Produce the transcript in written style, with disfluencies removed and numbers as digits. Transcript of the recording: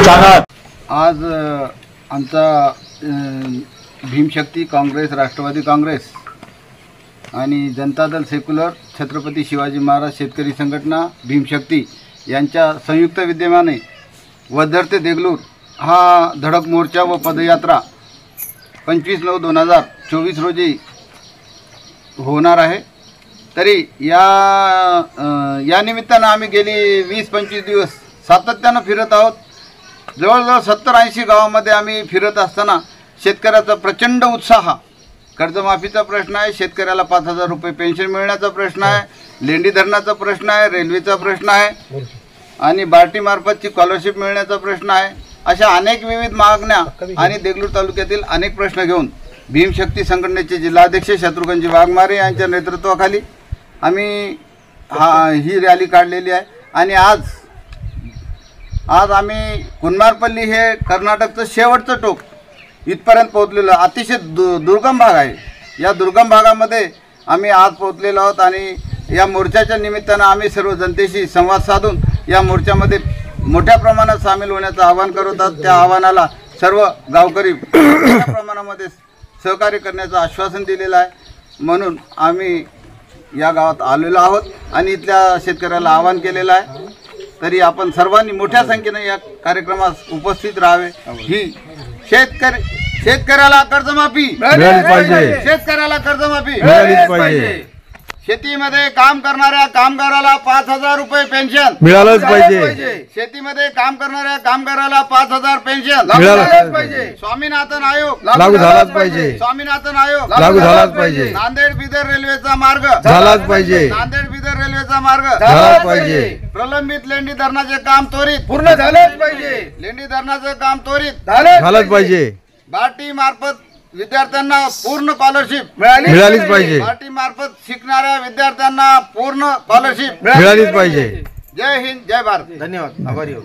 सांगा। आज आमचा भीमशक्ती काँग्रेस, राष्ट्रवादी काँग्रेस आणि जनता दल सेक्युलर, छत्रपती शिवाजी महाराज शेतकरी संघटना भीमशक्ती यांच्या संयुक्त विद्यमाने वद्दर ते देगलूर हा धडक मोर्चा व पदयात्रा 25/9/2024 रोजी होणार आहे। तरी या निमित्तानं आम्ही गेली 20-25 दिवस सातत्यानं फिरत आहोत। जवळजवळ 70-80 गावामध्ये आम्ही फिरत असताना शेतकऱ्याचा प्रचंड उत्साह, कर्जमाफीचा प्रश्न आहे, शेतकऱ्याला 5,000 रुपये पेन्शन मिळण्याचा प्रश्न आहे, लेंडी धरणाचा प्रश्न आहे, रेल्वेचा प्रश्न आहे आणि बार्टीमार्फतची स्कॉलरशिप मिळण्याचा प्रश्न आहे। अशा अनेक विविध मागण्या आणि देगलूर तालुक्यातील अनेक प्रश्न घेऊन भीमशक्ती संघटनेचे जिल्हाध्यक्ष शत्रुघ्नजी वाघमारे यांच्या नेतृत्वाखाली आम्ही ही रॅली काढलेली आहे। आणि आज आम्ही कुन्मारपल्ली हे कर्नाटकचं शेवटचं टोक इथपर्यंत पोहोचलेलो, अतिशय दुर्गम भाग आहे। या दुर्गम भागामध्ये आम्ही आज पोहोचलेलो आहोत आणि या मोर्चाच्या निमित्तानं आम्ही सर्व जनतेशी संवाद साधून या मोर्चामध्ये मोठ्या प्रमाणात सामील होण्याचं आवाहन करत आहोत। त्या आव्हानाला सर्व गावकरी मोठ्या प्रमाणामध्ये सहकार्य करण्याचं आश्वासन दिलेलं आहे। म्हणून आम्ही या गावात आलेलो आहोत आणि इथल्या शेतकऱ्याला आवाहन केलेलं आहे। तरी आपण सर्वांनी मोठ्या संख्येने या कार्यक्रमास उपस्थित राहावे। ही शेतकऱ्याला कर्जमाफी मिळालीच पाहिजे, शेतकऱ्याला कर्जमाफी मिळालीच पाहिजे, शेतीमध्ये काम करणाऱ्या कामगाराला 5,000 रुपये पेन्शन मिळालंच पाहिजे, शेतीमध्ये काम करणाऱ्या कामगाराला 5,000 पेन्शन मिळालंच पाहिजे, स्वामीनाथन आयोग लागू झालाच पाहिजे, स्वामीनाथन आयोग लागू झालाच पाहिजे, नांदेड बिदर रेल्वेचा मार्ग झालाच पाहिजे, नांदेड बिदर रेल्वेचा मार्ग झालाच पाहिजे, प्रलंबित लेंडी धरणाचे काम त्वरित पूर्ण झालेच पाहिजे, लेंडी धरणाचे काम त्वरित झालंच पाहिजे, बार्टी मार्फत विद्यार्थ्यांना पूर्ण स्कॉलरशिप मिळालीच पाहिजे, बार्टी मार्फत शिकणाऱ्या विद्यार्थ्यांना पूर्ण स्कॉलरशिप मिळालीच पाहिजे। जय हिंद, जय भारत, धन्यवाद, आभारी आहोत।